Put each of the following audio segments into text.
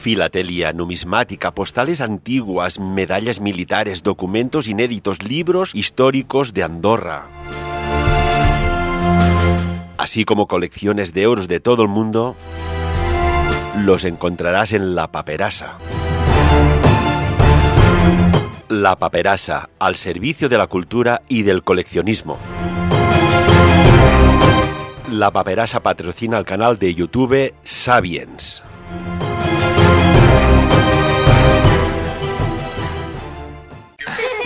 Filatelia, numismática, postales antiguas, medallas militares, documentos inéditos, libros históricos de Andorra. Así como colecciones de euros de todo el mundo, los encontrarás en La Paperassa. La Paperassa, al servicio de la cultura y del coleccionismo. La Paperassa patrocina el canal de YouTube Sapiens.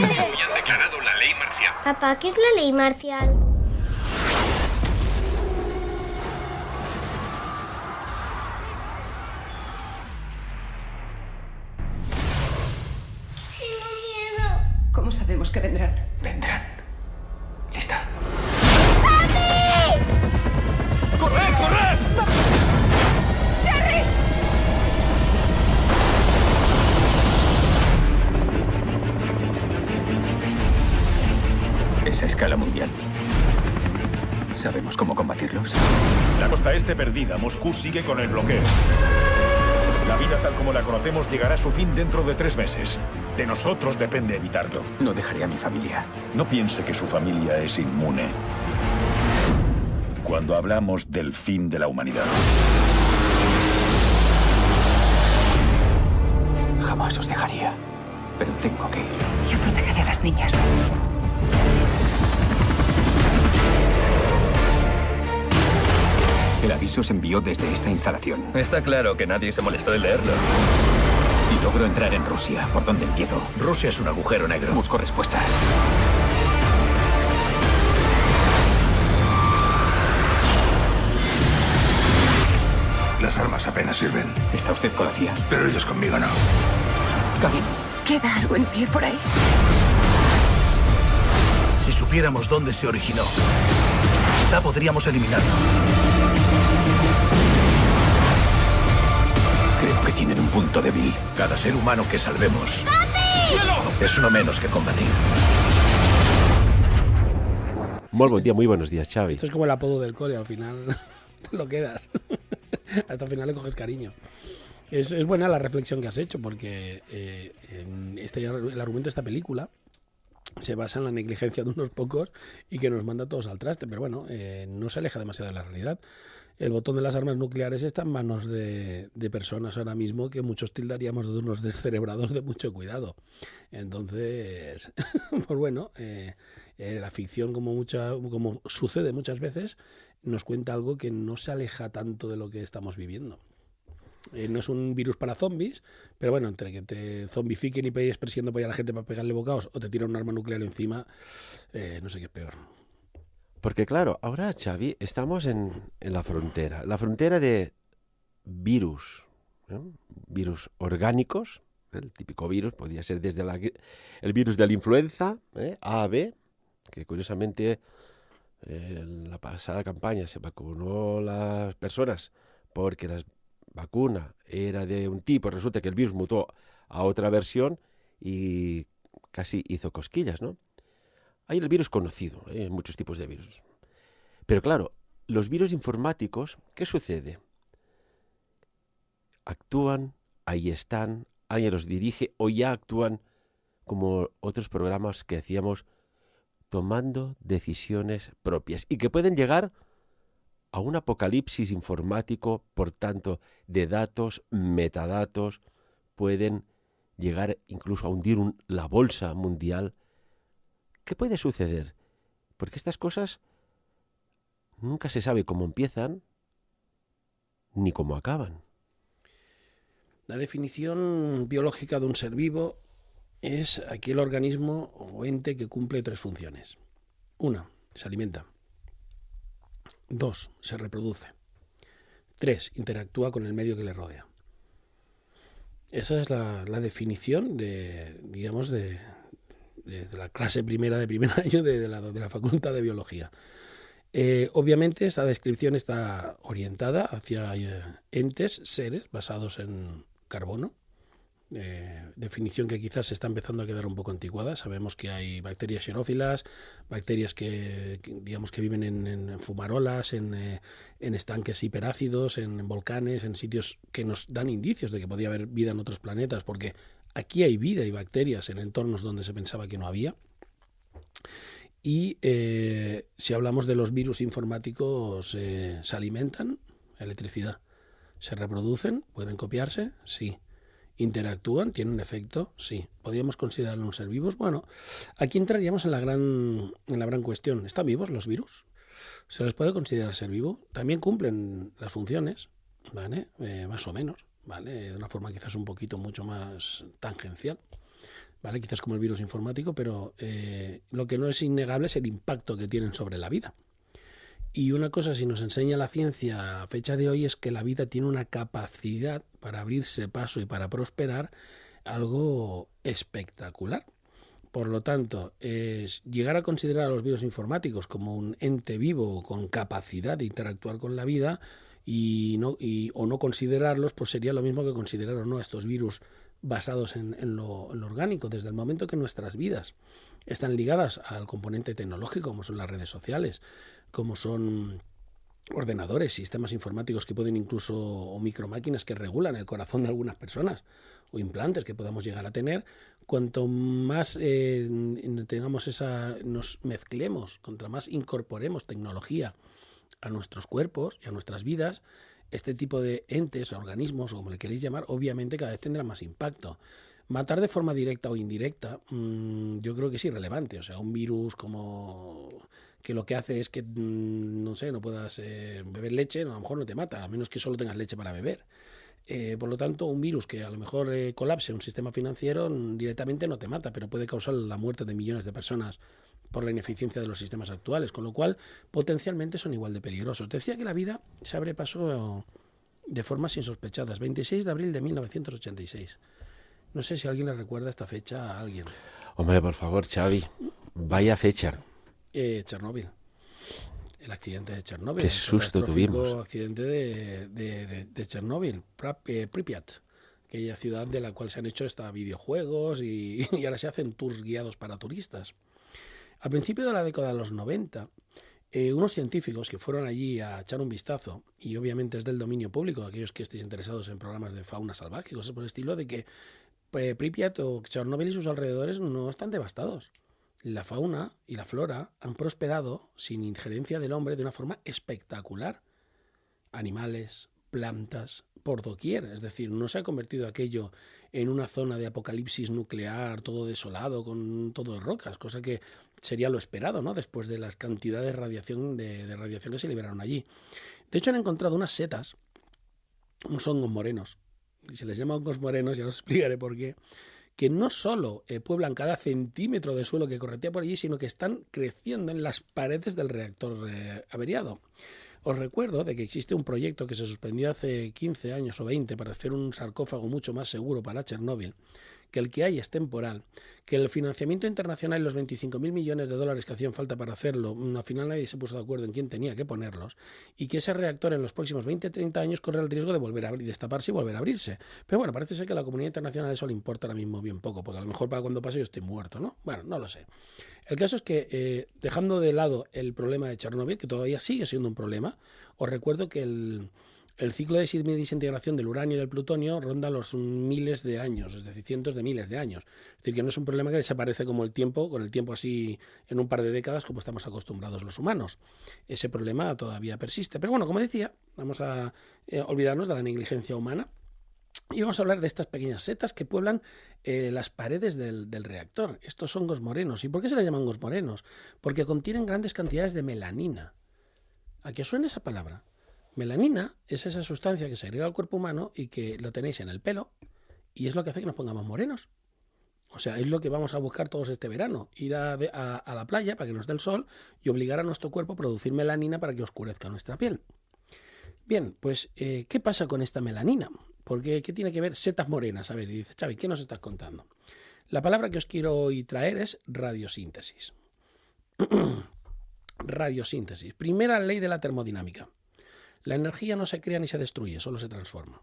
Han declarado la ley marcial. Papá, ¿qué es la ley marcial? Tengo miedo. ¿Cómo sabemos que vendrán? Vendrán. ¿Lista? ¡Papi! ¡Corred, corred! ¡Jerry! Es a escala mundial. ¿Sabemos cómo combatirlos? La costa este perdida. Moscú sigue con el bloqueo. La vida tal como la conocemos llegará a su fin dentro de 3 meses. De nosotros depende evitarlo. No dejaré a mi familia. No piense que su familia es inmune. Cuando hablamos del fin de la humanidad. Jamás os dejaría. Pero tengo que ir. Yo protegeré a las niñas. El aviso se envió desde esta instalación. Está claro que nadie se molestó en leerlo. Si logro entrar en Rusia, ¿por dónde empiezo? Rusia es un agujero negro. Busco respuestas. Las armas apenas sirven, ¿Está usted con la CIA? pero ellos conmigo no. Camino. ¿Queda algo en pie por ahí? Si supiéramos dónde se originó, quizá podríamos eliminarlo. Creo que tienen un punto débil. Cada ser humano que salvemos es uno menos que combatir. Muy buenos días, Xavi. Esto es como el apodo del cole, al final te lo quedas. Hasta el final le coges cariño. Es buena la reflexión que has hecho, porque el argumento de esta película se basa en la negligencia de unos pocos y que nos manda a todos al traste, pero bueno, no se aleja demasiado de la realidad. El botón de las armas nucleares está en manos de personas ahora mismo que muchos tildaríamos de unos descerebrados de mucho cuidado. Entonces, pues bueno, la ficción, como sucede muchas veces, nos cuenta algo que no se aleja tanto de lo que estamos viviendo. No es un virus para zombies, pero bueno, entre que te zombifiquen y pegues persiguiendo por ahí a la gente para pegarle bocados o te tiran un arma nuclear encima, no sé qué es peor. Porque claro, ahora, Xavi, estamos en la frontera de virus, ¿no? Virus orgánicos, el típico virus, podría ser desde el virus de la influenza, A a B, que curiosamente en la pasada campaña se vacunó las personas porque la vacuna era de un tipo, resulta que el virus mutó a otra versión y casi hizo cosquillas, ¿no? Hay el virus conocido, hay muchos tipos de virus. Pero claro, los virus informáticos, ¿qué sucede? Actúan, ahí están, alguien los dirige o ya actúan como otros programas que hacíamos tomando decisiones propias y que pueden llegar a un apocalipsis informático, por tanto, de datos, metadatos, pueden llegar incluso a hundir la bolsa mundial. ¿Qué puede suceder? Porque estas cosas nunca se sabe cómo empiezan ni cómo acaban. La definición biológica de un ser vivo es aquel organismo o ente que cumple 3 funciones. 1, se alimenta. 2, se reproduce. 3, interactúa con el medio que le rodea. Esa es la definición de la clase primera de primer año de la Facultad de Biología. Obviamente esta descripción está orientada hacia entes, seres basados en carbono, definición que quizás se está empezando a quedar un poco anticuada. Sabemos que hay bacterias xerófilas, bacterias que digamos que viven en fumarolas, en estanques hiperácidos, en volcanes, en sitios que nos dan indicios de que podía haber vida en otros planetas, porque aquí hay vida y bacterias en entornos donde se pensaba que no había. Y si hablamos de los virus informáticos, ¿se alimentan? Electricidad. ¿Se reproducen? ¿Pueden copiarse? Sí. ¿Interactúan? ¿Tienen efecto? Sí. ¿Podríamos considerarlos un ser vivos? Bueno, aquí entraríamos en la gran cuestión. ¿Están vivos los virus? ¿Se les puede considerar ser vivo? También cumplen las funciones, ¿vale? Más o menos, ¿vale? De una forma quizás un poquito mucho más tangencial, ¿vale? Quizás como el virus informático, pero lo que no es innegable es el impacto que tienen sobre la vida. Y una cosa, si nos enseña la ciencia a fecha de hoy, es que la vida tiene una capacidad para abrirse paso y para prosperar, algo espectacular. Por lo tanto, llegar a considerar a los virus informáticos como un ente vivo con capacidad de interactuar con la vida o no considerarlos, pues sería lo mismo que considerar o no a estos virus basados en lo orgánico. Desde el momento que nuestras vidas están ligadas al componente tecnológico, como son las redes sociales, como son ordenadores, sistemas informáticos que pueden incluso, o micromáquinas que regulan el corazón de algunas personas, o implantes que podamos llegar a tener, cuanto más nos mezclemos, cuanto más incorporemos tecnología a nuestros cuerpos y a nuestras vidas, este tipo de entes, organismos, o como le queréis llamar, obviamente cada vez tendrá más impacto. Matar de forma directa o indirecta, yo creo que es irrelevante. O sea, un virus como que lo que hace es que, no sé, no puedas beber leche, a lo mejor no te mata, a menos que solo tengas leche para beber. Por lo tanto, un virus que a lo mejor colapse un sistema financiero directamente no te mata, pero puede causar la muerte de millones de personas por la ineficiencia de los sistemas actuales, con lo cual potencialmente son igual de peligrosos. Decía que la vida se abre paso de formas insospechadas. 26 de abril de 1986. No sé si alguien le recuerda esta fecha a alguien. Hombre, por favor, Xavi, vaya fecha. Chernóbil. El accidente de Chernóbil. Qué susto tuvimos. El accidente de Chernóbil, Pripyat, aquella ciudad de la cual se han hecho hasta videojuegos y ahora se hacen tours guiados para turistas. Al principio de la década de los 90, unos científicos que fueron allí a echar un vistazo, y obviamente es del dominio público, aquellos que estéis interesados en programas de fauna salvaje y cosas por el estilo, de que Pripyat o Chernóbil y sus alrededores no están devastados. La fauna y la flora han prosperado sin injerencia del hombre de una forma espectacular. Animales, plantas, por doquier. Es decir, no se ha convertido aquello en una zona de apocalipsis nuclear, todo desolado, con todo de rocas, cosa que sería lo esperado, ¿no? Después de las cantidades de radiación que se liberaron allí. De hecho, han encontrado unas setas, unos hongos morenos, y se les llama hongos morenos, ya os explicaré por qué, que no solo pueblan cada centímetro de suelo que corretea por allí, sino que están creciendo en las paredes del reactor averiado. Os recuerdo de que existe un proyecto que se suspendió hace 15 años o 20 para hacer un sarcófago mucho más seguro para Chernóbil, que el que hay es temporal, que el financiamiento internacional y los 25.000 millones de dólares que hacían falta para hacerlo, al final nadie se puso de acuerdo en quién tenía que ponerlos, y que ese reactor en los próximos 20-30 años corre el riesgo de volver a destaparse y volver a abrirse. Pero bueno, parece ser que a la comunidad internacional eso le importa ahora mismo bien poco, porque a lo mejor para cuando pase yo estoy muerto, ¿no? Bueno, no lo sé. El caso es que, dejando de lado el problema de Chernóbil, que todavía sigue siendo un problema, os recuerdo que el ciclo de desintegración del uranio y del plutonio ronda los miles de años, es decir, cientos de miles de años. Es decir, que no es un problema que desaparece como el tiempo, con el tiempo así en un par de décadas, como estamos acostumbrados los humanos. Ese problema todavía persiste. Pero bueno, como decía, vamos a olvidarnos de la negligencia humana y vamos a hablar de estas pequeñas setas que pueblan las paredes del reactor. Estos hongos morenos. ¿Y por qué se les llaman hongos morenos? Porque contienen grandes cantidades de melanina. ¿A qué os suena esa palabra? Melanina es esa sustancia que se agrega al cuerpo humano y que lo tenéis en el pelo y es lo que hace que nos pongamos morenos. O sea, es lo que vamos a buscar todos este verano, ir a la playa para que nos dé el sol y obligar a nuestro cuerpo a producir melanina para que oscurezca nuestra piel. Bien, pues, ¿qué pasa con esta melanina? Porque, ¿qué tiene que ver setas morenas? A ver, y dice, Xavi, ¿qué nos estás contando? La palabra que os quiero hoy traer es radiosíntesis. Radiosíntesis. Primera ley de la termodinámica. La energía no se crea ni se destruye, solo se transforma.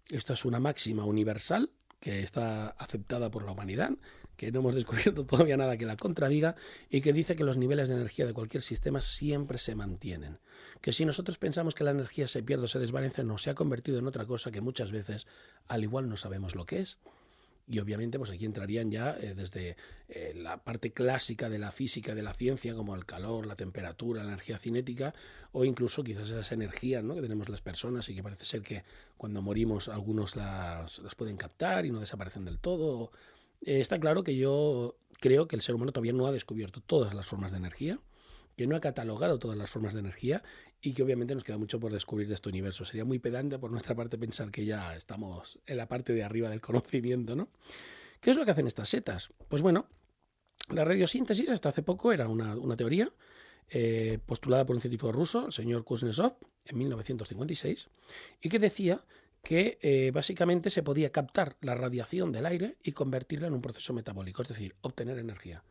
Esta es una máxima universal que está aceptada por la humanidad, que no hemos descubierto todavía nada que la contradiga, y que dice que los niveles de energía de cualquier sistema siempre se mantienen. Que si nosotros pensamos que la energía se pierde o se desvanece, no, se ha convertido en otra cosa que muchas veces al igual no sabemos lo que es. Y obviamente pues aquí entrarían ya desde la parte clásica de la física, de la ciencia, como el calor, la temperatura, la energía cinética, o incluso quizás esas energías, ¿no?, que tenemos las personas y que parece ser que cuando morimos algunos las pueden captar y no desaparecen del todo. Está claro que yo creo que el ser humano todavía no ha descubierto todas las formas de energía, que no ha catalogado todas las formas de energía y que obviamente nos queda mucho por descubrir de este universo. Sería muy pedante por nuestra parte pensar que ya estamos en la parte de arriba del conocimiento, ¿no? ¿Qué es lo que hacen estas setas? Pues bueno, la radiosíntesis hasta hace poco era una teoría postulada por un científico ruso, el señor Kuznetsov, en 1956, y que decía que básicamente se podía captar la radiación del aire y convertirla en un proceso metabólico, es decir, obtener energía.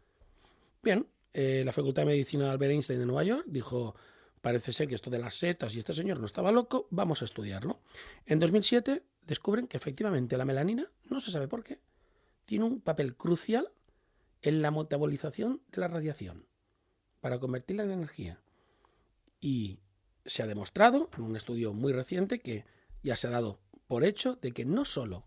Bien, la Facultad de Medicina de Albert Einstein de Nueva York dijo, parece ser que esto de las setas y este señor no estaba loco, vamos a estudiarlo. En 2007 descubren que efectivamente la melanina, no se sabe por qué, tiene un papel crucial en la metabolización de la radiación para convertirla en energía. Y se ha demostrado en un estudio muy reciente que ya se ha dado por hecho de que no solo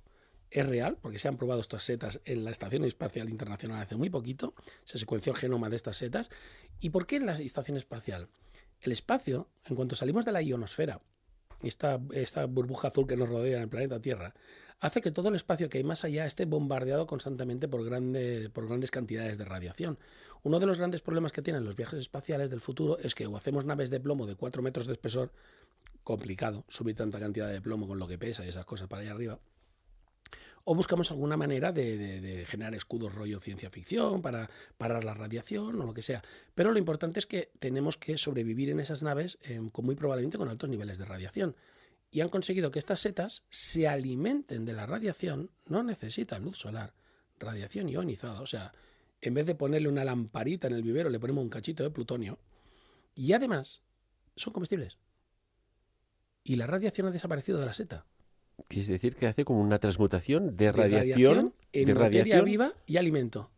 es real, porque se han probado estas setas en la Estación Espacial Internacional hace muy poquito, se secuenció el genoma de estas setas. ¿Y por qué en la Estación Espacial? El espacio, en cuanto salimos de la ionosfera, esta burbuja azul que nos rodea en el planeta Tierra, hace que todo el espacio que hay más allá esté bombardeado constantemente por grandes cantidades de radiación. Uno de los grandes problemas que tienen los viajes espaciales del futuro es que o hacemos naves de plomo de 4 metros de espesor, complicado subir tanta cantidad de plomo con lo que pesa y esas cosas para allá arriba, o buscamos alguna manera de generar escudos rollo ciencia ficción para parar la radiación o lo que sea. Pero lo importante es que tenemos que sobrevivir en esas naves muy probablemente con altos niveles de radiación. Y han conseguido que estas setas se alimenten de la radiación, no necesitan luz solar, radiación ionizada. O sea, en vez de ponerle una lamparita en el vivero, le ponemos un cachito de plutonio. Y además, son comestibles. Y la radiación ha desaparecido de la seta. Es decir, que hace como una transmutación de radiación en materia viva y alimento.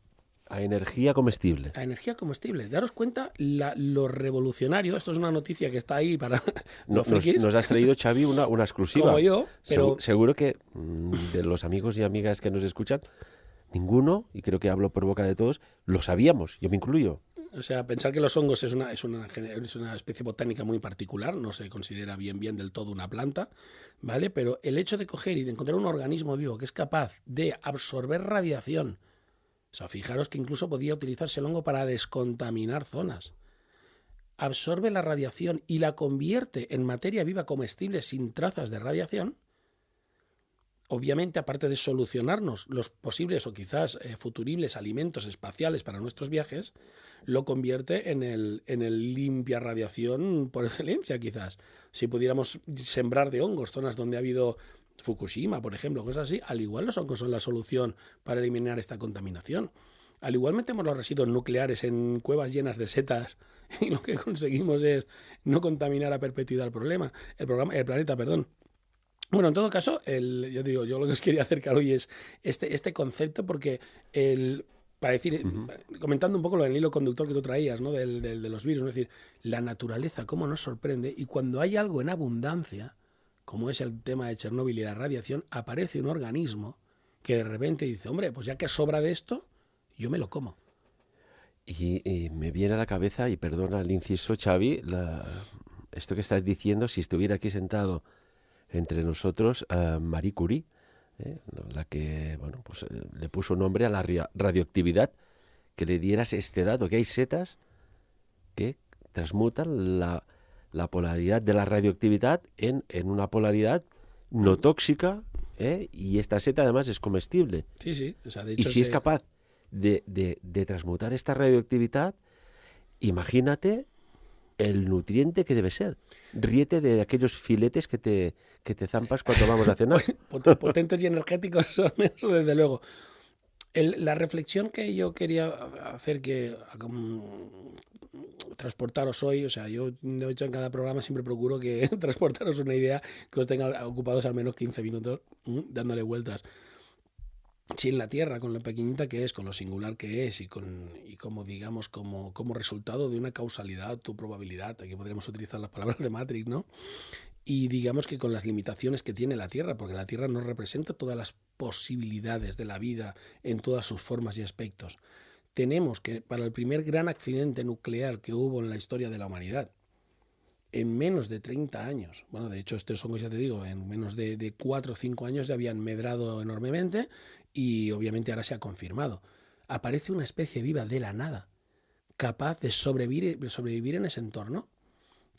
A energía comestible. A energía comestible. Daros cuenta lo revolucionario. Esto es una noticia que está ahí para los frikis. Nos has traído, Xavi, una exclusiva. Como yo, pero... Seguro que de los amigos y amigas que nos escuchan, ninguno, y creo que hablo por boca de todos, lo sabíamos, yo me incluyo. O sea, pensar que los hongos es una especie botánica muy particular, no se considera bien del todo una planta, ¿vale? Pero el hecho de coger y de encontrar un organismo vivo que es capaz de absorber radiación, o sea, fijaros que incluso podía utilizarse el hongo para descontaminar zonas. Absorbe la radiación y la convierte en materia viva comestible sin trazas de radiación. Obviamente, aparte de solucionarnos los posibles o quizás futuribles alimentos espaciales para nuestros viajes, lo convierte en el limpia radiación por excelencia, quizás. Si pudiéramos sembrar de hongos zonas donde ha habido Fukushima, por ejemplo, cosas así, al igual los hongos son la solución para eliminar esta contaminación. Al igual metemos los residuos nucleares en cuevas llenas de setas y lo que conseguimos es no contaminar a perpetuidad el planeta, perdón. Bueno, en todo caso, yo lo que os quería acercar hoy es este concepto, porque para decir, comentando un poco lo del hilo conductor que tú traías, ¿no? de los virus, es decir, la naturaleza, cómo nos sorprende, y cuando hay algo en abundancia, como es el tema de Chernóbil y la radiación, aparece un organismo que de repente dice, hombre, pues ya que sobra de esto, yo me lo como. Y me viene a la cabeza, y perdona el inciso, Xavi, esto que estás diciendo, si estuviera aquí sentado entre nosotros Marie Curie, la que le puso nombre a la radioactividad, que le dieras este dato, que hay setas que transmutan la polaridad de la radioactividad en una polaridad no tóxica, y esta seta además es comestible. Sí. O sea, de hecho, y si es capaz de transmutar esta radioactividad, imagínate el nutriente que debe ser. Ríete de aquellos filetes que te zampas cuando vamos a cenar. Potentes y energéticos son eso, desde luego. La reflexión que yo quería hacer, que transportaros hoy, o sea, yo de hecho en cada programa siempre procuro que transportaros una idea que os tenga ocupados al menos 15 minutos dándole vueltas. si en la Tierra, con lo pequeñita que es, con lo singular que es y como digamos, como resultado de una causalidad o probabilidad, aquí podríamos utilizar las palabras de Matrix, ¿no? Y digamos que con las limitaciones que tiene la Tierra, porque la Tierra no representa todas las posibilidades de la vida en todas sus formas y aspectos. Tenemos que, para el primer gran accidente nuclear que hubo en la historia de la humanidad, en menos de 30 años, bueno, de hecho estos hongos, ya te digo, en menos de 4 o 5 años ya habían medrado enormemente y obviamente ahora se ha confirmado. Aparece una especie viva de la nada, capaz de sobrevivir en ese entorno.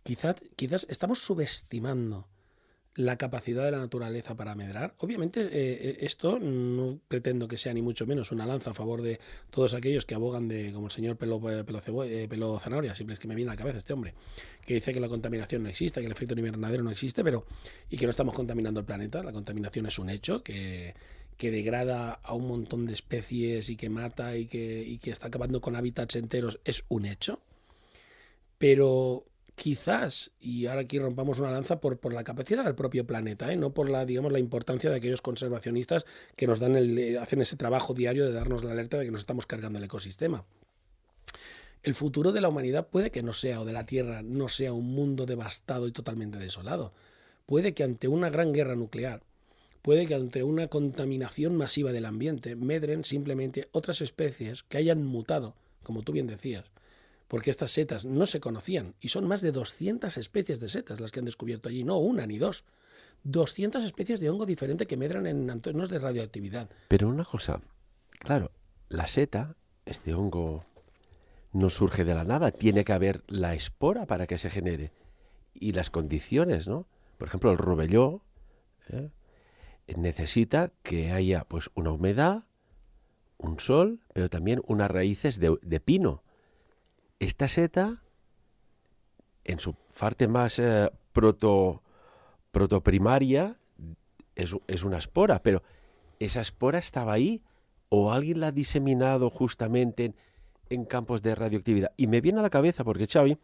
Quizás estamos subestimando la capacidad de la naturaleza para medrar. Obviamente esto no pretendo que sea ni mucho menos una lanza a favor de todos aquellos que abogan como el señor pelo zanahoria, siempre es que me viene a la cabeza este hombre, que dice que la contaminación no existe, que el efecto invernadero no existe, y que no estamos contaminando el planeta. La contaminación es un hecho que degrada a un montón de especies y que mata y que está acabando con hábitats enteros, es un hecho. Pero quizás, y ahora aquí rompamos una lanza por la capacidad del propio planeta, no por la importancia de aquellos conservacionistas que nos hacen ese trabajo diario de darnos la alerta de que nos estamos cargando el ecosistema. El futuro de la humanidad puede que no sea, o de la Tierra, no sea un mundo devastado y totalmente desolado. Puede que ante una gran guerra nuclear, puede que ante una contaminación masiva del ambiente, medren simplemente otras especies que hayan mutado, como tú bien decías, porque estas setas no se conocían, y son más de 200 especies de setas las que han descubierto allí, no una ni dos. 200 especies de hongo diferente que medran en entornos de radioactividad. Pero una cosa, claro, la seta, este hongo, no surge de la nada, tiene que haber la espora para que se genere, y las condiciones, ¿no? Por ejemplo, el rovelló necesita que haya pues una humedad, un sol, pero también unas raíces de pino. Esta seta, en su parte más protoprimaria, es una espora, pero esa espora estaba ahí o alguien la ha diseminado justamente en campos de radioactividad. Y me viene a la cabeza porque, Xavi,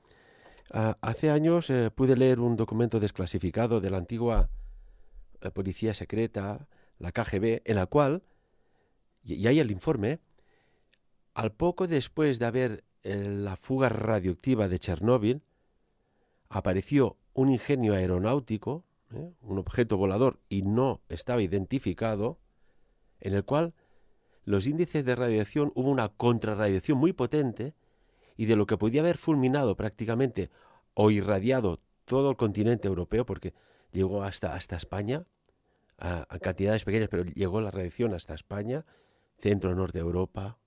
hace años pude leer un documento desclasificado de la antigua policía secreta, la KGB, en la cual, y hay el informe, al poco después de haber la fuga radioactiva de Chernóbil, apareció un ingenio aeronáutico, un objeto volador y no estaba identificado, en el cual los índices de radiación, hubo una contrarradiación muy potente y de lo que podía haber fulminado prácticamente o irradiado todo el continente europeo, porque llegó hasta España, a cantidades pequeñas, pero llegó la radiación hasta España, centro-norte de Europa,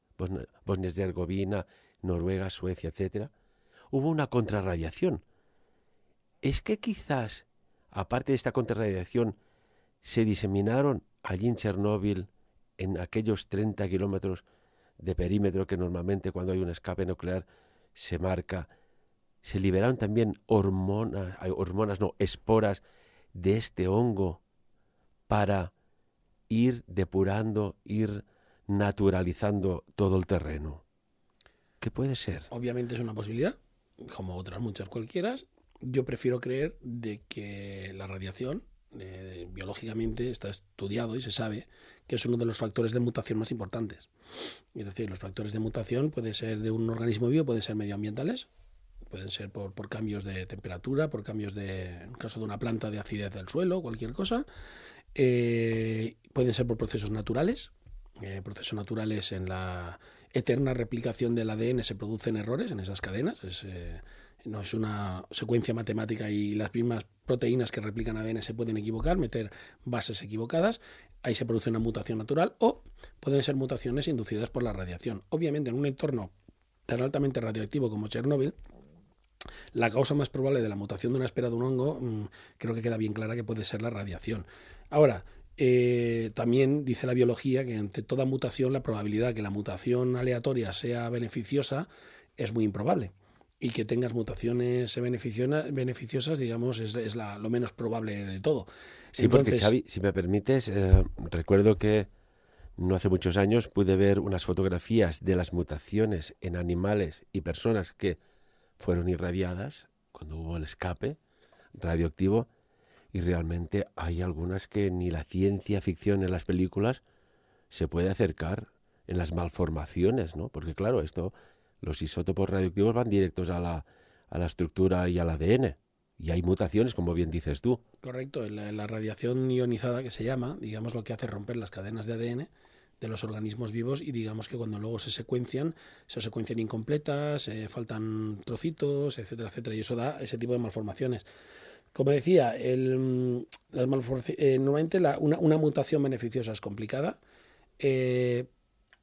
Bosnia-Herzegovina, Noruega, Suecia, etc. Hubo una contrarradiación. Es que quizás, aparte de esta contrarradiación, se diseminaron allí en Chernóbil, en aquellos 30 kilómetros de perímetro que normalmente cuando hay un escape nuclear se marca, se liberaron también esporas de este hongo para ir depurando, ir naturalizando todo el terreno. ¿Qué puede ser? Obviamente es una posibilidad, como otras muchas cualquiera. Yo prefiero creer de que la radiación biológicamente está estudiado y se sabe que es uno de los factores de mutación más importantes. Es decir, los factores de mutación pueden ser de un organismo vivo, pueden ser medioambientales, pueden ser por cambios de temperatura, por cambios en el caso de una planta, de acidez del suelo, cualquier cosa. Pueden ser por procesos naturales. Procesos naturales, en la eterna replicación del ADN se producen errores en esas cadenas. No es una secuencia matemática y las mismas proteínas que replican ADN se pueden equivocar, meter bases equivocadas. Ahí se produce una mutación natural o pueden ser mutaciones inducidas por la radiación. Obviamente, en un entorno tan altamente radioactivo como Chernóbil, la causa más probable de la mutación de una espora de un hongo creo que queda bien clara que puede ser la radiación. Ahora, también dice la biología que ante toda mutación la probabilidad de que la mutación aleatoria sea beneficiosa es muy improbable, y que tengas mutaciones beneficiosas, digamos, es lo menos probable de todo. Sí, entonces, porque Xavi, si me permites, recuerdo que no hace muchos años pude ver unas fotografías de las mutaciones en animales y personas que fueron irradiadas cuando hubo el escape radioactivo, y realmente hay algunas que ni la ciencia ficción en las películas se puede acercar en las malformaciones, ¿no? Porque claro, los isótopos radioactivos van directos a la estructura y al ADN. Y hay mutaciones, como bien dices tú. Correcto, la radiación ionizada, que se llama, digamos, lo que hace es romper las cadenas de ADN de los organismos vivos, y digamos que cuando luego se secuencian incompletas, faltan trocitos, etcétera, etcétera, y eso da ese tipo de malformaciones. Como decía, normalmente una mutación beneficiosa es complicada.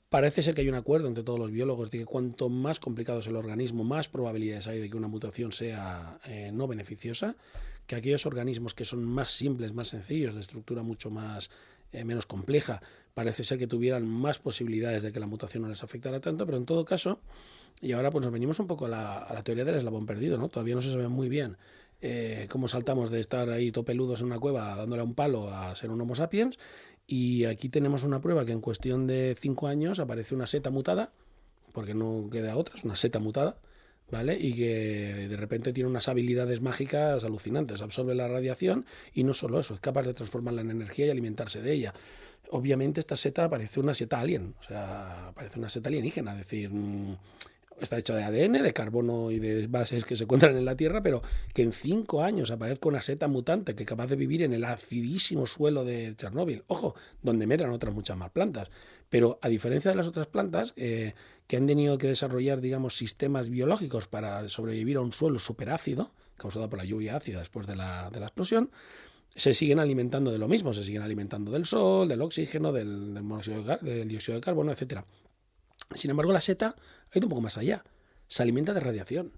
Parece ser que hay un acuerdo entre todos los biólogos de que cuanto más complicado es el organismo, más probabilidades hay de que una mutación sea no beneficiosa, que aquellos organismos que son más simples, más sencillos, de estructura mucho más menos compleja, parece ser que tuvieran más posibilidades de que la mutación no les afectara tanto, pero en todo caso, y ahora pues nos venimos un poco a la teoría del eslabón perdido, ¿no? Todavía no se sabe muy bien cómo saltamos de estar ahí topeludos en una cueva dándole a un palo a ser un Homo sapiens, y aquí tenemos una prueba que en cuestión de 5 años aparece una seta mutada, porque no queda otra, es una seta mutada, ¿vale? Y que de repente tiene unas habilidades mágicas alucinantes, absorbe la radiación y no solo eso, es capaz de transformarla en energía y alimentarse de ella. Obviamente esta seta parece una seta alien, o sea, parece una seta alienígena, es decir, está hecha de ADN, de carbono y de bases que se encuentran en la Tierra, pero que en 5 años aparezca una seta mutante que es capaz de vivir en el acidísimo suelo de Chernóbil, ojo, donde medran otras muchas más plantas. Pero a diferencia de las otras plantas que han tenido que desarrollar, digamos, sistemas biológicos para sobrevivir a un suelo superácido, causado por la lluvia ácida después de la explosión, se siguen alimentando de lo mismo, se siguen alimentando del sol, del oxígeno, del dióxido de carbono, etcétera. Sin embargo, la seta ha ido un poco más allá. Se alimenta de radiación.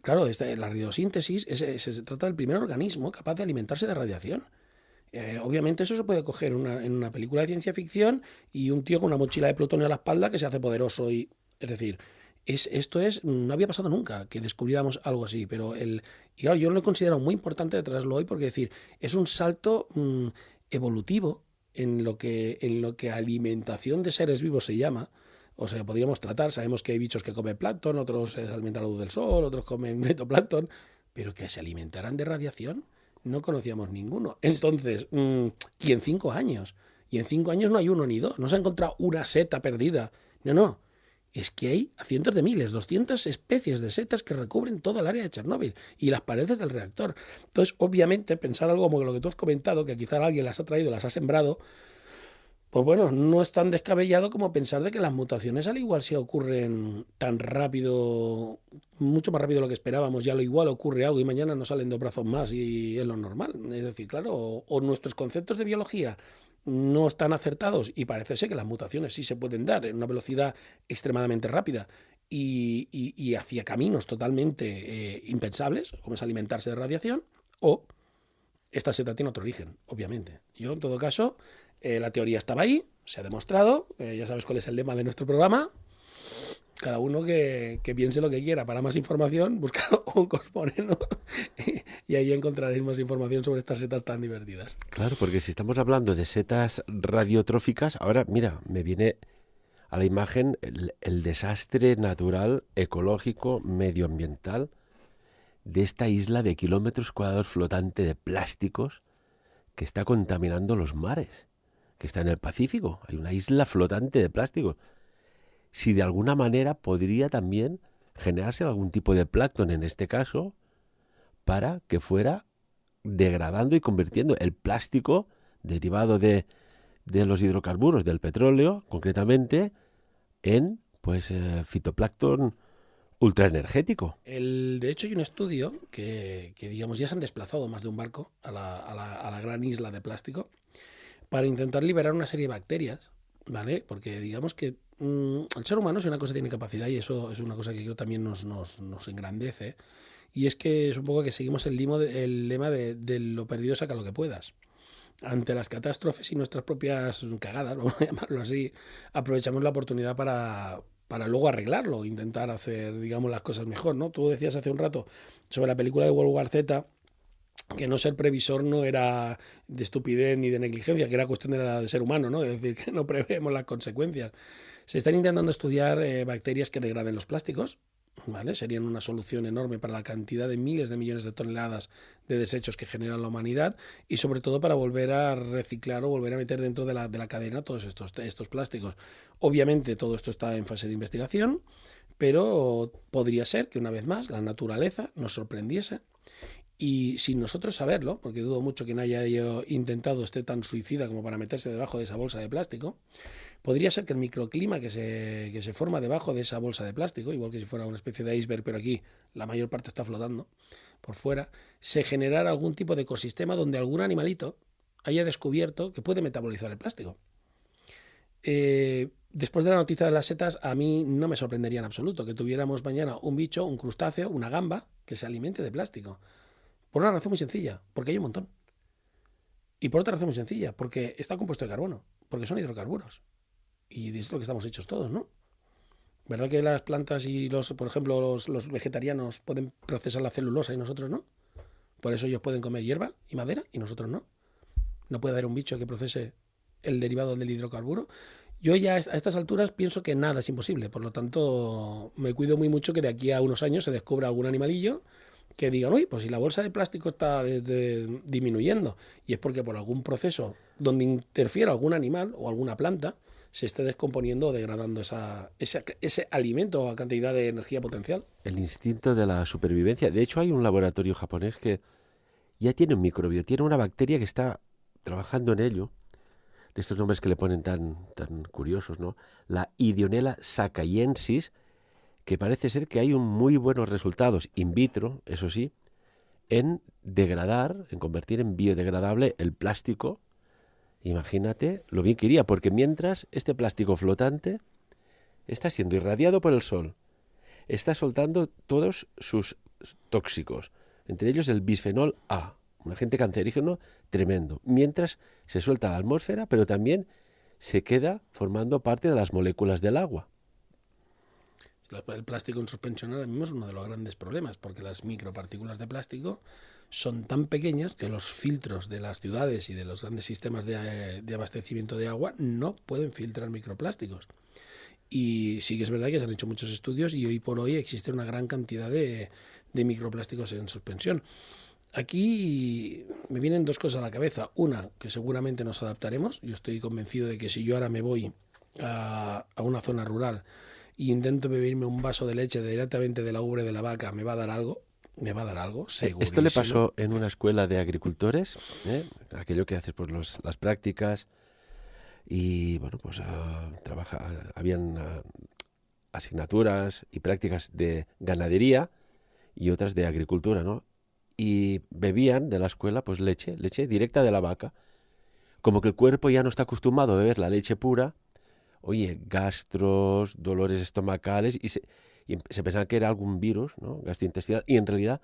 Claro, la radiosíntesis se trata del primer organismo capaz de alimentarse de radiación. Obviamente eso se puede coger en una película de ciencia ficción y un tío con una mochila de plutonio a la espalda que se hace poderoso. Es decir, no había pasado nunca que descubriéramos algo así. Pero y claro, yo lo he considerado muy importante de traerlo hoy porque es un salto evolutivo en lo que alimentación de seres vivos se llama. O sea, podríamos tratar, sabemos que hay bichos que comen plancton, otros se alimentan a la luz del sol, otros comen fitoplancton, pero que se alimentaran de radiación no conocíamos ninguno. Entonces, y en 5 años no hay uno ni dos, no se ha encontrado una seta perdida, no, es que hay a cientos de miles, 200 especies de setas que recubren toda el área de Chernóbil y las paredes del reactor. Entonces, obviamente, pensar algo como lo que tú has comentado, que quizá alguien las ha traído, las ha sembrado, pues bueno, no es tan descabellado como pensar de que las mutaciones al igual si ocurren tan rápido, mucho más rápido de lo que esperábamos, ya lo igual ocurre algo y mañana nos salen 2 brazos más y es lo normal. Es decir, claro, o nuestros conceptos de biología no están acertados y parece ser que las mutaciones sí se pueden dar en una velocidad extremadamente rápida y hacia caminos totalmente impensables, como es alimentarse de radiación, o esta seta tiene otro origen, obviamente. Yo, en todo caso, la teoría estaba ahí, se ha demostrado, ya sabes cuál es el lema de nuestro programa. Cada uno que piense lo que quiera. Para más información, buscar un Cosmoreno y ahí encontraréis más información sobre estas setas tan divertidas. Claro, porque si estamos hablando de setas radiotróficas, ahora, mira, me viene a la imagen el desastre natural, ecológico, medioambiental de esta isla de kilómetros cuadrados flotante de plásticos que está contaminando los mares, que está en el Pacífico. Hay una isla flotante de plásticos. Si de alguna manera podría también generarse algún tipo de plancton, en este caso, para que fuera degradando y convirtiendo el plástico derivado de los hidrocarburos, del petróleo, concretamente, en fitoplancton ultraenergético. De hecho, hay un estudio que digamos, ya se han desplazado más de un barco a la gran isla de plástico para intentar liberar una serie de bacterias, ¿vale? Porque digamos que el ser humano, si una cosa tiene capacidad, y eso es una cosa que creo también nos engrandece, y es que es un poco que seguimos el lema de lo perdido saca lo que puedas. Ante las catástrofes y nuestras propias cagadas, vamos a llamarlo así, aprovechamos la oportunidad para luego arreglarlo, intentar hacer, digamos, las cosas mejor, ¿no? Tú decías hace un rato sobre la película de World War Z que no ser previsor no era de estupidez ni de negligencia, que era cuestión de ser humano, ¿no? Es decir, que no prevemos las consecuencias. Se están intentando estudiar bacterias que degraden los plásticos, ¿vale? Serían una solución enorme para la cantidad de miles de millones de toneladas de desechos que genera la humanidad y sobre todo para volver a reciclar o volver a meter dentro de la cadena todos estos plásticos. Obviamente todo esto está en fase de investigación, pero podría ser que una vez más la naturaleza nos sorprendiese y sin nosotros saberlo, porque dudo mucho que nadie haya intentado esté tan suicida como para meterse debajo de esa bolsa de plástico, podría ser que el microclima que se forma debajo de esa bolsa de plástico, igual que si fuera una especie de iceberg, pero aquí la mayor parte está flotando por fuera, se generara algún tipo de ecosistema donde algún animalito haya descubierto que puede metabolizar el plástico. Después de la noticia de las setas, a mí no me sorprendería en absoluto que tuviéramos mañana un bicho, un crustáceo, una gamba, que se alimente de plástico. Por una razón muy sencilla, porque hay un montón. Y por otra razón muy sencilla, porque está compuesto de carbono, porque son hidrocarburos. Y es lo que estamos hechos todos, ¿no? ¿Verdad que las plantas y por ejemplo, los vegetarianos pueden procesar la celulosa y nosotros no? Por eso ellos pueden comer hierba y madera y nosotros no. No puede haber un bicho que procese el derivado del hidrocarburo. Yo ya a estas alturas pienso que nada es imposible, por lo tanto me cuido muy mucho que de aquí a unos años se descubra algún animalillo que digan, uy, pues si la bolsa de plástico está disminuyendo y es porque por algún proceso donde interfiera algún animal o alguna planta se esté descomponiendo o degradando ese alimento o cantidad de energía potencial. El instinto de la supervivencia. De hecho, hay un laboratorio japonés que ya tiene un microbio, tiene una bacteria que está trabajando en ello, de estos nombres que le ponen tan curiosos, ¿no? La Ideonella sakaiensis, que parece ser que hay muy buenos resultados in vitro, eso sí, en degradar, en convertir en biodegradable el plástico. Imagínate lo bien que iría, porque mientras este plástico flotante está siendo irradiado por el sol, está soltando todos sus tóxicos, entre ellos el bisfenol A, un agente cancerígeno tremendo, mientras se suelta a la atmósfera, pero también se queda formando parte de las moléculas del agua. El plástico en suspensión ahora mismo es uno de los grandes problemas, porque las micropartículas de plástico son tan pequeñas que los filtros de las ciudades y de los grandes sistemas de abastecimiento de agua no pueden filtrar microplásticos. Y sí que es verdad que se han hecho muchos estudios y hoy por hoy existe una gran cantidad de microplásticos en suspensión. Aquí me vienen dos cosas a la cabeza. Una, que seguramente nos adaptaremos. Yo estoy convencido de que si yo ahora me voy a una zona rural e intento beberme un vaso de leche directamente de la ubre de la vaca, me va a dar algo, segurísimo. Esto le pasó en una escuela de agricultores, aquello que haces por las prácticas, y bueno, pues habían asignaturas y prácticas de ganadería y otras de agricultura, ¿no? Y bebían de la escuela pues leche directa de la vaca. Como que el cuerpo ya no está acostumbrado a beber la leche pura, oye, gastros, dolores estomacales, y se pensaba que era algún virus, ¿no? Gastrointestinal, y en realidad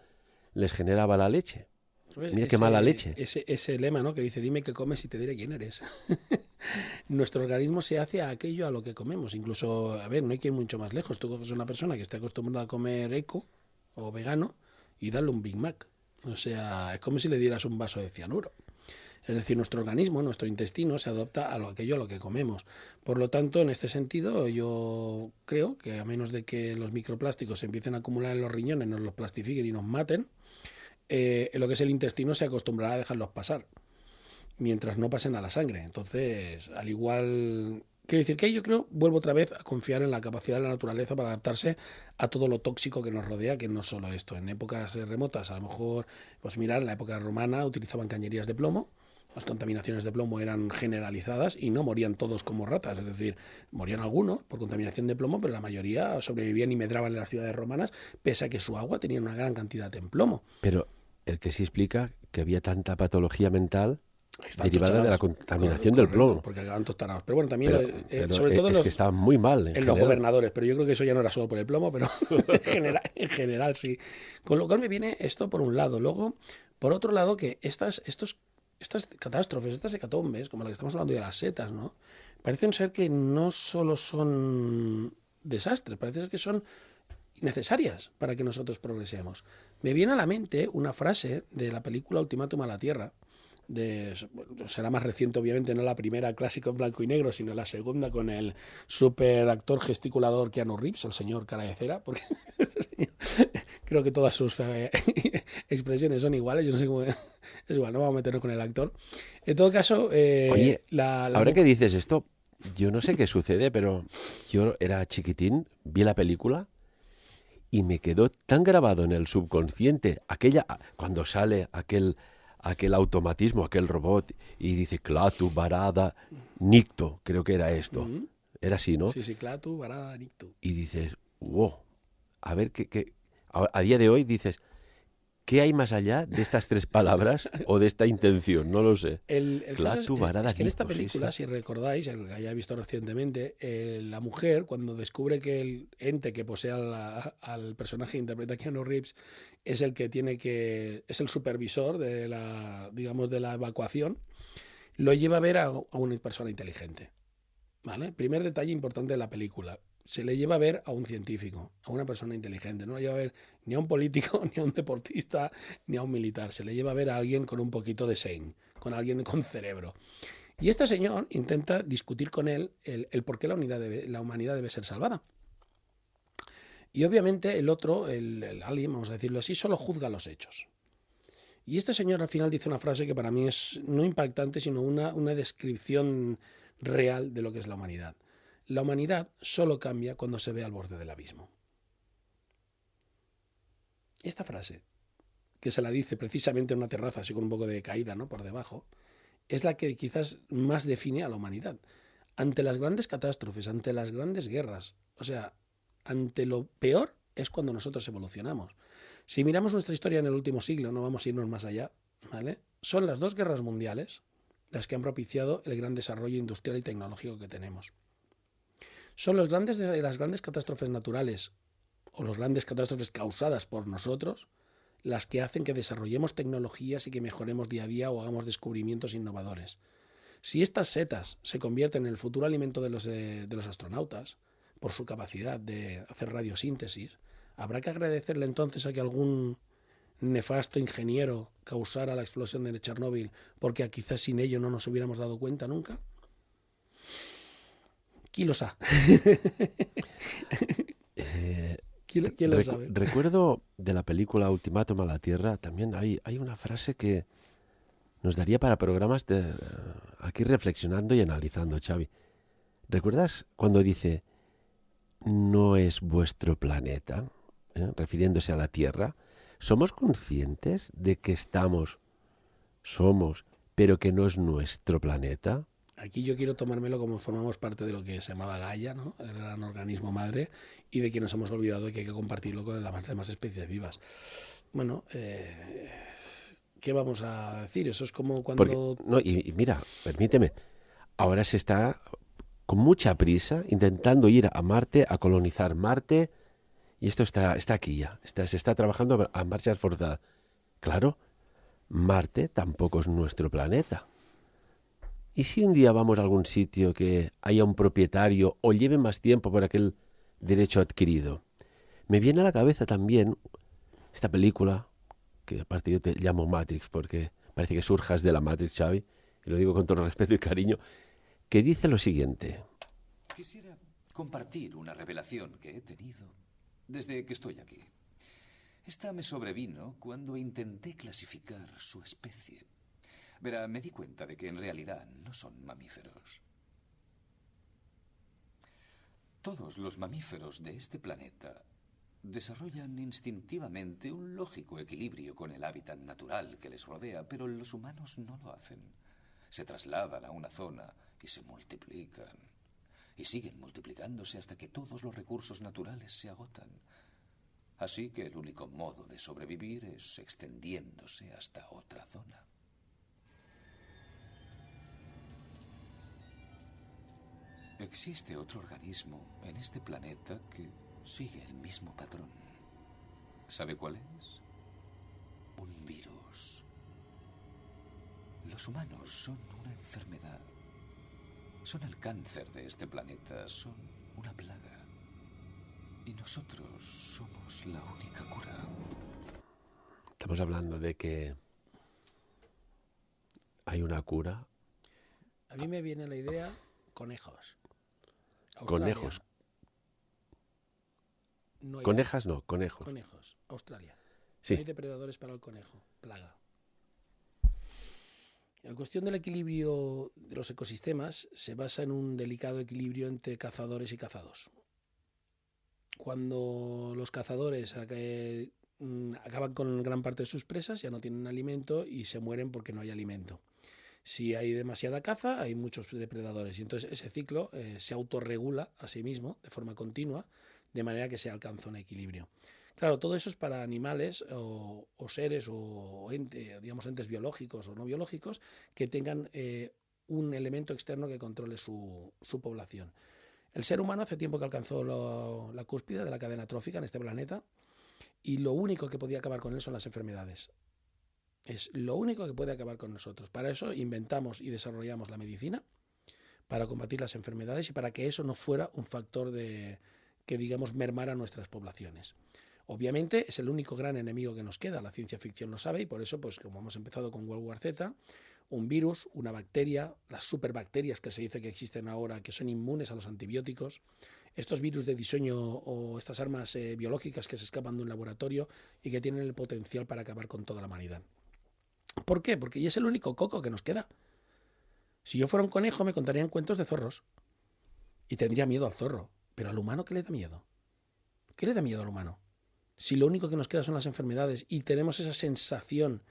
les generaba la leche. Mira qué mala leche. Ese lema, ¿no? Que dice, dime qué comes y te diré quién eres. Nuestro organismo se hace a aquello a lo que comemos. Incluso, a ver, no hay que ir mucho más lejos. Tú coges una persona que esté acostumbrada a comer eco o vegano y dale un Big Mac. O sea, es como si le dieras un vaso de cianuro. Es decir, nuestro organismo, nuestro intestino se adapta a aquello a lo que comemos. Por lo tanto, en este sentido, yo creo que a menos de que los microplásticos se empiecen a acumular en los riñones, nos los plastifiquen y nos maten, lo que es el intestino se acostumbrará a dejarlos pasar, mientras no pasen a la sangre. Entonces, al igual... Quiero decir que yo creo, vuelvo otra vez a confiar en la capacidad de la naturaleza para adaptarse a todo lo tóxico que nos rodea, que no solo esto. En épocas remotas, a lo mejor, pues mirar, en la época romana utilizaban cañerías de plomo, las contaminaciones de plomo eran generalizadas y no morían todos como ratas, es decir, morían algunos por contaminación de plomo, pero la mayoría sobrevivían y medraban en las ciudades romanas, pese a que su agua tenía una gran cantidad de plomo. Pero el que sí explica que había tanta patología mental derivada de la contaminación del plomo. Porque acaban tostarados. Pero bueno, también, sobre todo es que estaban muy mal. En los gobernadores, pero yo creo que eso ya no era solo por el plomo, pero en general sí. Con lo cual me viene esto por un lado. Luego, por otro lado, que estas catástrofes, estas hecatombes, como la que estamos hablando de las setas, ¿no? Parecen ser que no solo son desastres, parece ser que son necesarias para que nosotros progresemos. Me viene a la mente una frase de la película Ultimátum a la Tierra, será más reciente, obviamente, no la primera clásico en blanco y negro, sino la segunda con el super actor gesticulador Keanu Reeves, el señor cara de cera, porque este señor, creo que todas sus expresiones son iguales, yo no sé cómo... Es igual, no vamos a meternos con el actor. En todo caso... Oye, ahora que dices esto, yo no sé qué sucede, pero yo era chiquitín, vi la película y me quedó tan grabado en el subconsciente cuando sale aquel automatismo, aquel robot, y dice Klaatu, Barada, Nikto, creo que era esto. Era así, ¿no? Sí, Klaatu, Barada, Nikto. Y dices, wow, a ver, a día de hoy dices, ¿qué hay más allá de estas 3 palabras o de esta intención? No lo sé. El Klaatu, Barada, es que en esta Nikto, película, sí. si recordáis, el que haya visto recientemente, la mujer, cuando descubre que el ente que posee al personaje que interpreta Keanu Reeves es el que es el supervisor de la evacuación, lo lleva a ver a una persona inteligente. ¿Vale? Primer detalle importante de la película. Se le lleva a ver a un científico, a una persona inteligente. No le lleva a ver ni a un político, ni a un deportista, ni a un militar. Se le lleva a ver a alguien con un poquito de sein, con alguien con cerebro. Y este señor intenta discutir con él el por qué la humanidad debe ser salvada. Y obviamente el otro, el alien, vamos a decirlo así, solo juzga los hechos. Y este señor al final dice una frase que para mí es no impactante, sino una descripción real de lo que es la humanidad. La humanidad solo cambia cuando se ve al borde del abismo. Esta frase, que se la dice precisamente en una terraza, así con un poco de caída, ¿no?, por debajo, es la que quizás más define a la humanidad. Ante las grandes catástrofes, ante las grandes guerras, o sea, ante lo peor es cuando nosotros evolucionamos. Si miramos nuestra historia en el último siglo, no vamos a irnos más allá, ¿vale? Son las 2 guerras mundiales las que han propiciado el gran desarrollo industrial y tecnológico que tenemos. Son las grandes catástrofes naturales o las grandes catástrofes causadas por nosotros las que hacen que desarrollemos tecnologías y que mejoremos día a día o hagamos descubrimientos innovadores. Si estas setas se convierten en el futuro alimento de los astronautas, por su capacidad de hacer radiosíntesis, habrá que agradecerle entonces a que algún nefasto ingeniero causara la explosión de Chernóbil, porque quizás sin ello no nos hubiéramos dado cuenta nunca. ¿Quién lo sabe? ¿Quién lo sabe? Recuerdo de la película Ultimátum a la Tierra, también hay una frase que nos daría para programas aquí reflexionando y analizando, Xavi. ¿Recuerdas cuando dice, no es vuestro planeta, refiriéndose a la Tierra? ¿Somos conscientes de que somos, pero que no es nuestro planeta? Aquí yo quiero tomármelo como formamos parte de lo que se llamaba Gaia, ¿no?, el gran organismo madre, y de que nos hemos olvidado de que hay que compartirlo con las demás especies vivas. Bueno, ¿qué vamos a decir? Eso es como cuando... Y mira, permíteme, ahora se está con mucha prisa intentando ir a Marte, a colonizar Marte, y esto está aquí ya, se está trabajando a marchas forzadas. Claro, Marte tampoco es nuestro planeta. ¿Y si un día vamos a algún sitio que haya un propietario o lleve más tiempo por aquel derecho adquirido? Me viene a la cabeza también esta película, que aparte yo te llamo Matrix porque parece que surjas de la Matrix, Xavi, y lo digo con todo respeto y cariño, que dice lo siguiente. Quisiera compartir una revelación que he tenido desde que estoy aquí. Esta me sobrevino cuando intenté clasificar su especie. Verá, me di cuenta de que en realidad no son mamíferos. Todos los mamíferos de este planeta desarrollan instintivamente un lógico equilibrio con el hábitat natural que les rodea, pero los humanos no lo hacen. Se trasladan a una zona y se multiplican. Y siguen multiplicándose hasta que todos los recursos naturales se agotan. Así que el único modo de sobrevivir es extendiéndose hasta otra zona. Existe otro organismo en este planeta que sigue el mismo patrón. ¿Sabe cuál es? Un virus. Los humanos son una enfermedad. Son el cáncer de este planeta, son una plaga. Y nosotros somos la única cura. Estamos hablando de que hay una cura. A mí me viene la idea conejos. Australia. Conejos. No hay Conejas no, conejos. conejos. Australia. Sí. No hay depredadores para el conejo. Plaga. La cuestión del equilibrio de los ecosistemas se basa en un delicado equilibrio entre cazadores y cazados. Cuando los cazadores acaban con gran parte de sus presas, ya no tienen alimento y se mueren porque no hay alimento. Si hay demasiada caza, hay muchos depredadores y entonces ese ciclo se autorregula a sí mismo de forma continua, de manera que se alcanza un equilibrio. Claro, todo eso es para animales o seres o entes biológicos o no biológicos que tengan un elemento externo que controle su población. El ser humano hace tiempo que alcanzó la cúspide de la cadena trófica en este planeta y lo único que podía acabar con él son las enfermedades. Es lo único que puede acabar con nosotros. Para eso inventamos y desarrollamos la medicina, para combatir las enfermedades y para que eso no fuera un factor que, digamos, mermara nuestras poblaciones. Obviamente es el único gran enemigo que nos queda, la ciencia ficción lo sabe y por eso, pues como hemos empezado con World War Z, un virus, una bacteria, las superbacterias que se dice que existen ahora, que son inmunes a los antibióticos, estos virus de diseño o estas armas biológicas que se escapan de un laboratorio y que tienen el potencial para acabar con toda la humanidad. ¿Por qué? Porque es el único coco que nos queda. Si yo fuera un conejo me contarían cuentos de zorros y tendría miedo al zorro, pero al humano ¿qué le da miedo? ¿Qué le da miedo al humano? Si lo único que nos queda son las enfermedades y tenemos esa sensación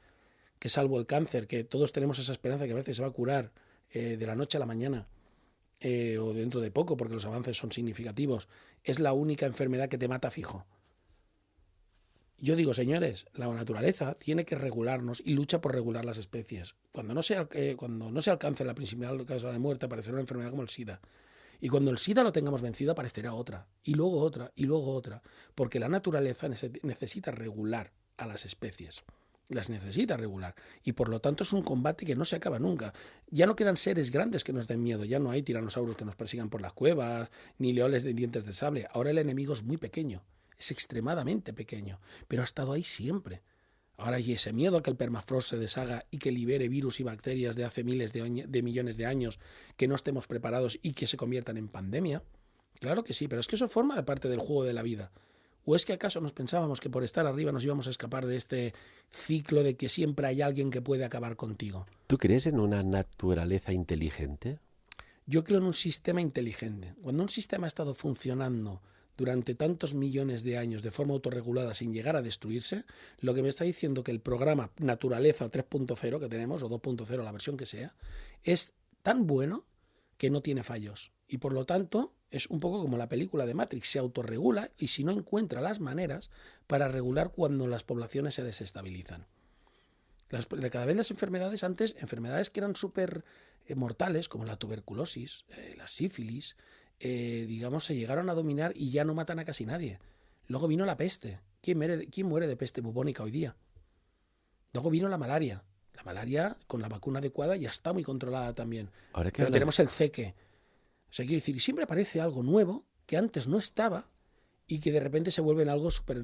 que salvo el cáncer, que todos tenemos esa esperanza que a veces se va a curar de la noche a la mañana o dentro de poco porque los avances son significativos, es la única enfermedad que te mata fijo. Yo digo, señores, la naturaleza tiene que regularnos y lucha por regular las especies. Cuando no se alcance la principal causa de muerte, aparecerá una enfermedad como el SIDA. Y cuando el SIDA lo tengamos vencido, aparecerá otra, y luego otra, y luego otra. Porque la naturaleza necesita regular a las especies. Las necesita regular. Y por lo tanto es un combate que no se acaba nunca. Ya no quedan seres grandes que nos den miedo. Ya no hay tiranosaurios que nos persigan por las cuevas, ni leones de dientes de sable. Ahora el enemigo es muy pequeño. Es extremadamente pequeño. Pero ha estado ahí siempre. Ahora hay ese miedo a que el permafrost se deshaga y que libere virus y bacterias de hace miles de millones de años que no estemos preparados y que se conviertan en pandemia. Claro que sí, pero es que eso forma parte del juego de la vida. ¿O es que acaso nos pensábamos que por estar arriba nos íbamos a escapar de este ciclo de que siempre hay alguien que puede acabar contigo? ¿Tú crees en una naturaleza inteligente? Yo creo en un sistema inteligente. Cuando un sistema ha estado funcionando durante tantos millones de años de forma autorregulada sin llegar a destruirse, lo que me está diciendo que el programa Naturaleza 3.0 que tenemos, o 2.0, la versión que sea, es tan bueno que no tiene fallos. Y por lo tanto, es un poco como la película de Matrix, se autorregula y si no encuentra las maneras para regular cuando las poblaciones se desestabilizan. Cada vez las enfermedades, antes, enfermedades que eran súper mortales, como la tuberculosis, la sífilis, digamos, se llegaron a dominar y ya no matan a casi nadie. Luego vino la peste. ¿Quién muere de peste bubónica hoy día? Luego vino la malaria. La malaria, con la vacuna adecuada, ya está muy controlada también. Pero tenemos el ceque. O sea, quiero decir, siempre aparece algo nuevo que antes no estaba y que de repente se vuelve en algo súper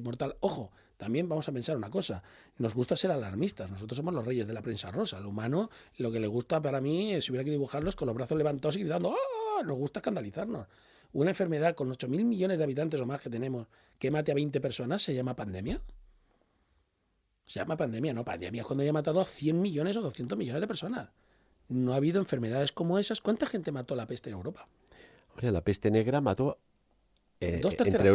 mortal. Ojo, también vamos a pensar una cosa. Nos gusta ser alarmistas. Nosotros somos los reyes de la prensa rosa. Al humano, lo que le gusta para mí, si hubiera que dibujarlos con los brazos levantados y gritando ¡ah! Nos gusta escandalizarnos. Una enfermedad con 8.000 millones de habitantes o más que tenemos que mate a 20 personas se llama pandemia. Se llama pandemia, no. Pandemia es cuando haya matado a 100 millones o 200 millones de personas. No ha habido enfermedades como esas. ¿Cuánta gente mató la peste en Europa? Hombre, la peste negra mató entre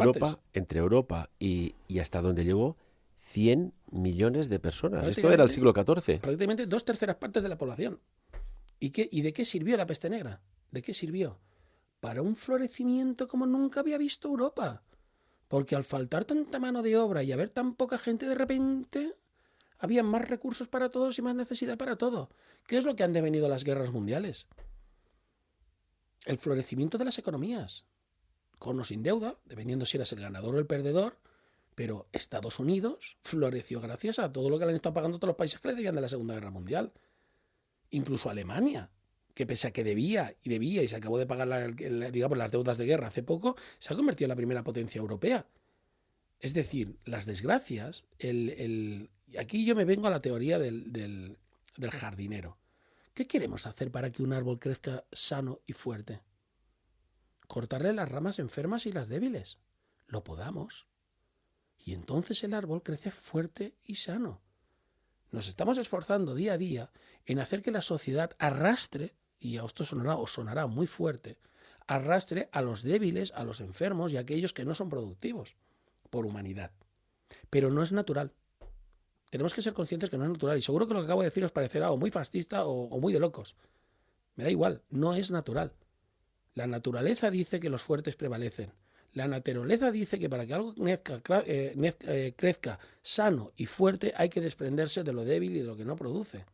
Europa y hasta donde llegó 100 millones de personas. Esto era el siglo XIV. Prácticamente 2/3 partes de la población. ¿Y de qué sirvió la peste negra? ¿De qué sirvió? Para un florecimiento como nunca había visto Europa. Porque al faltar tanta mano de obra y haber tan poca gente de repente, había más recursos para todos y más necesidad para todo. ¿Qué es lo que han devenido las guerras mundiales? El florecimiento de las economías. Con o sin deuda, dependiendo si eras el ganador o el perdedor, pero Estados Unidos floreció gracias a todo lo que le han estado pagando todos los países que le debían de la Segunda Guerra Mundial. Incluso Alemania, que pese a que debía y se acabó de pagar las deudas de guerra hace poco, se ha convertido en la primera potencia europea. Es decir, las desgracias, aquí yo me vengo a la teoría del del jardinero. ¿Qué queremos hacer para que un árbol crezca sano y fuerte? Cortarle las ramas enfermas y las débiles. Lo podamos. Y entonces el árbol crece fuerte y sano. Nos estamos esforzando día a día en hacer que la sociedad arrastre, y a esto sonará muy fuerte, arrastre a los débiles, a los enfermos y a aquellos que no son productivos, por humanidad. Pero no es natural. Tenemos que ser conscientes que no es natural. Y seguro que lo que acabo de decir os parecerá o muy fascista o muy de locos. Me da igual, no es natural. La naturaleza dice que los fuertes prevalecen. La naturaleza dice que para que algo crezca sano y fuerte hay que desprenderse de lo débil y de lo que no produce.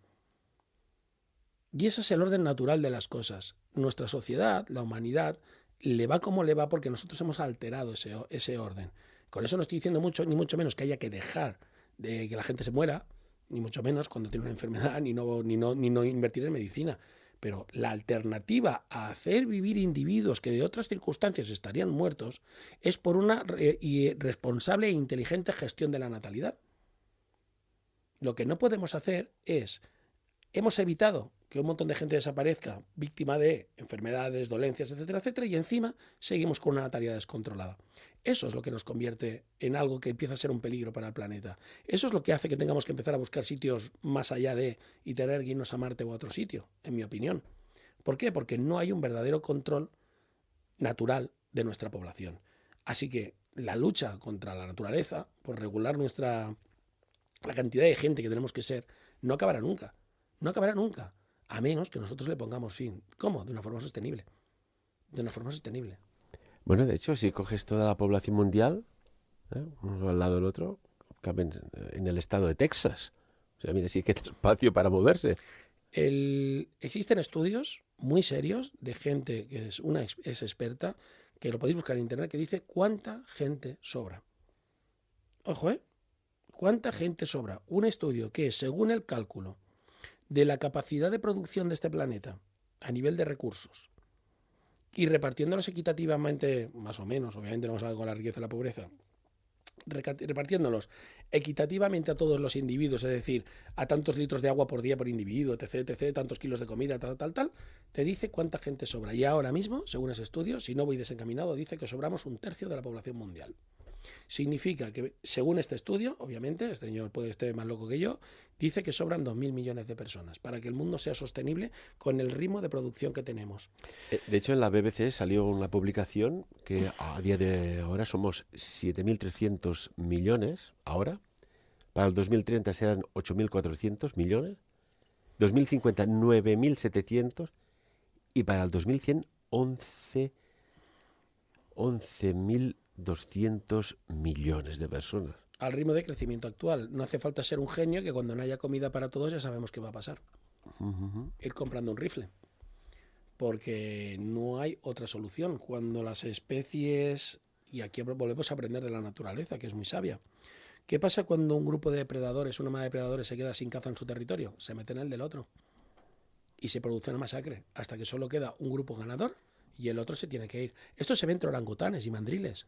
Y ese es el orden natural de las cosas. Nuestra sociedad, la humanidad, le va como le va porque nosotros hemos alterado ese orden. Con eso no estoy diciendo mucho, ni mucho menos que haya que dejar de que la gente se muera, ni mucho menos cuando tiene una enfermedad, ni no invertir en medicina. Pero la alternativa a hacer vivir individuos que de otras circunstancias estarían muertos es por una irresponsable e inteligente gestión de la natalidad. Lo que no podemos hacer es, hemos evitado que un montón de gente desaparezca víctima de enfermedades, dolencias, etcétera, etcétera, y encima seguimos con una natalidad descontrolada. Eso es lo que nos convierte en algo que empieza a ser un peligro para el planeta. Eso es lo que hace que tengamos que empezar a buscar sitios más allá de y tener que irnos a Marte o a otro sitio, en mi opinión. ¿Por qué? Porque no hay un verdadero control natural de nuestra población. Así que la lucha contra la naturaleza, por regular la cantidad de gente que tenemos que ser, no acabará nunca. No acabará nunca. A menos que nosotros le pongamos fin. ¿Cómo? De una forma sostenible. De una forma sostenible. Bueno, de hecho, si coges toda la población mundial, uno al lado del otro, caben en el estado de Texas. O sea, mira, sí que hay espacio para moverse. Existen estudios muy serios de gente que es experta, que lo podéis buscar en internet, que dice cuánta gente sobra. Ojo, ¿cuánta gente sobra? Un estudio que, según el cálculo de la capacidad de producción de este planeta a nivel de recursos y repartiéndolos equitativamente, más o menos, obviamente no vamos a ver con la riqueza y la pobreza, repartiéndolos equitativamente a todos los individuos, es decir, a tantos litros de agua por día por individuo, etc., tantos kilos de comida, tal, te dice cuánta gente sobra. Y ahora mismo, según ese estudio, si no voy desencaminado, dice que sobramos 1/3 de la población mundial. Significa que, según este estudio, obviamente, este señor puede estar más loco que yo, dice que sobran 2.000 millones de personas para que el mundo sea sostenible con el ritmo de producción que tenemos. De hecho, en la BBC salió una publicación que a día de ahora somos 7.300 millones, ahora. Para el 2030 serán 8.400 millones. 2050, 9.700. Y para el 2100, 11.200 millones de personas. Al ritmo de crecimiento actual. No hace falta ser un genio que cuando no haya comida para todos ya sabemos qué va a pasar. Ir comprando un rifle. Porque no hay otra solución. Cuando las especies, y aquí volvemos a aprender de la naturaleza, que es muy sabia. ¿Qué pasa cuando un grupo de depredadores, una manada de depredadores se queda sin caza en su territorio? Se meten en el del otro. Y se produce una masacre. Hasta que solo queda un grupo ganador y el otro se tiene que ir. Esto se ve entre orangutanes y mandriles.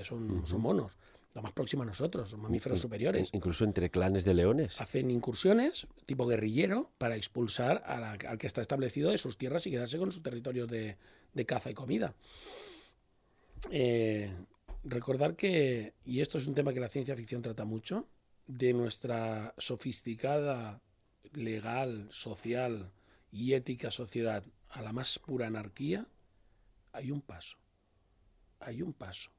Son monos. Lo más próximo a nosotros, son mamíferos superiores. Incluso entre clanes de leones. Hacen incursiones tipo guerrillero para expulsar al que está establecido de sus tierras y quedarse con sus territorios de caza y comida. Recordar que, y esto es un tema que la ciencia ficción trata mucho, de nuestra sofisticada, legal, social y ética sociedad a la más pura anarquía, hay un paso. Hay un paso.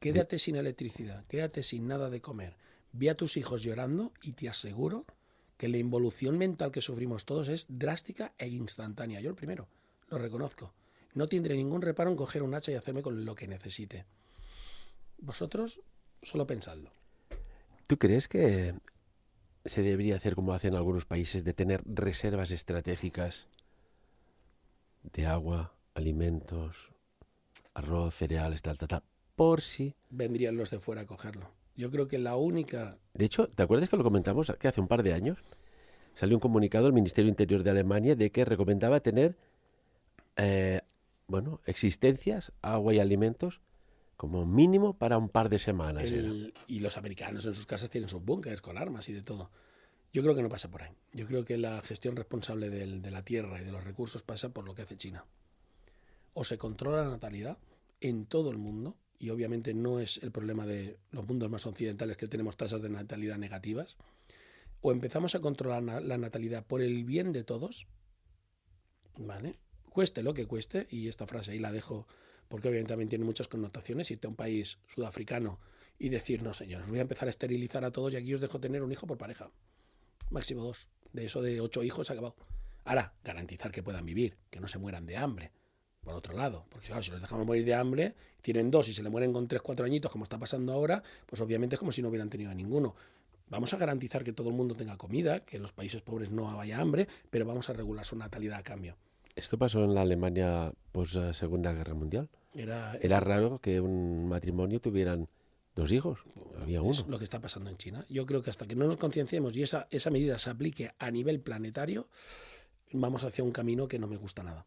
Quédate sin electricidad, quédate sin nada de comer. Ve a tus hijos llorando y te aseguro que la involución mental que sufrimos todos es drástica e instantánea. Yo el primero, lo reconozco. No tendré ningún reparo en coger un hacha y hacerme con lo que necesite. Vosotros, solo pensadlo. ¿Tú crees que se debería hacer como hacen algunos países, de tener reservas estratégicas de agua, alimentos, arroz, cereales, tal, por si... Vendrían los de fuera a cogerlo. Yo creo que la única... De hecho, ¿te acuerdas que lo comentamos que hace un par de años? Salió un comunicado del Ministerio Interior de Alemania de que recomendaba tener, existencias, agua y alimentos como mínimo para un par de semanas. Y los americanos en sus casas tienen sus búnkeres con armas y de todo. Yo creo que no pasa por ahí. Yo creo que la gestión responsable de la tierra y de los recursos pasa por lo que hace China. O se controla la natalidad en todo el mundo, y obviamente no es el problema de los mundos más occidentales que tenemos tasas de natalidad negativas, o empezamos a controlar la natalidad por el bien de todos, ¿vale? Cueste lo que cueste, y esta frase ahí la dejo porque obviamente también tiene muchas connotaciones, irte a un país sudafricano y decir, no señores, voy a empezar a esterilizar a todos y aquí os dejo tener un hijo por pareja, máximo 2, de eso de 8 hijos acabado. Ahora, garantizar que puedan vivir, que no se mueran de hambre, por otro lado, porque claro, si los dejamos morir de hambre, tienen 2 y se le mueren con 3, 4 añitos, como está pasando ahora, pues obviamente es como si no hubieran tenido a ninguno. Vamos a garantizar que todo el mundo tenga comida, que en los países pobres no haya hambre, pero vamos a regular su natalidad a cambio. ¿Esto pasó en la Alemania post Segunda Guerra Mundial? Era raro que un matrimonio tuvieran 2 hijos, había uno. Es lo que está pasando en China. Yo creo que hasta que no nos concienciemos y esa medida se aplique a nivel planetario, vamos hacia un camino que no me gusta nada.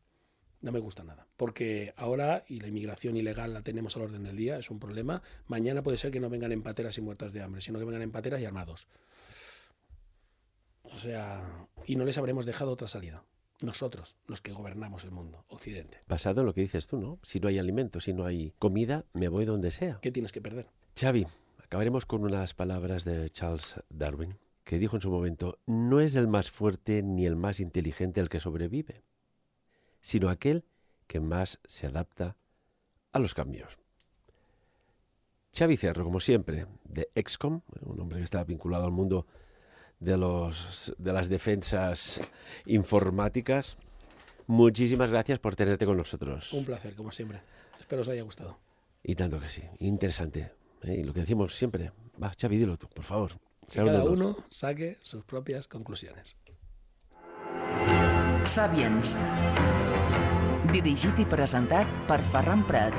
No me gusta nada, porque ahora, y la inmigración ilegal la tenemos al orden del día, es un problema. Mañana puede ser que no vengan en pateras y muertas de hambre, sino que vengan en pateras y armados. O sea, y no les habremos dejado otra salida. Nosotros, los que gobernamos el mundo, Occidente. Basado en lo que dices tú, ¿no? Si no hay alimento, si no hay comida, me voy donde sea. ¿Qué tienes que perder? Xavi, acabaremos con unas palabras de Charles Darwin, que dijo en su momento, no es el más fuerte ni el más inteligente el que sobrevive, sino aquel que más se adapta a los cambios. Xavi Cerro, como siempre, de XCOM, un hombre que está vinculado al mundo de las defensas informáticas. Muchísimas gracias por tenerte con nosotros. Un placer, como siempre. Espero os haya gustado. Y tanto que sí, interesante. Y lo que decimos siempre, va, Xavi, dilo tú, por favor. Que cada uno saque sus propias conclusiones. Sapiens. Dirigit i presentat per Ferran Prat.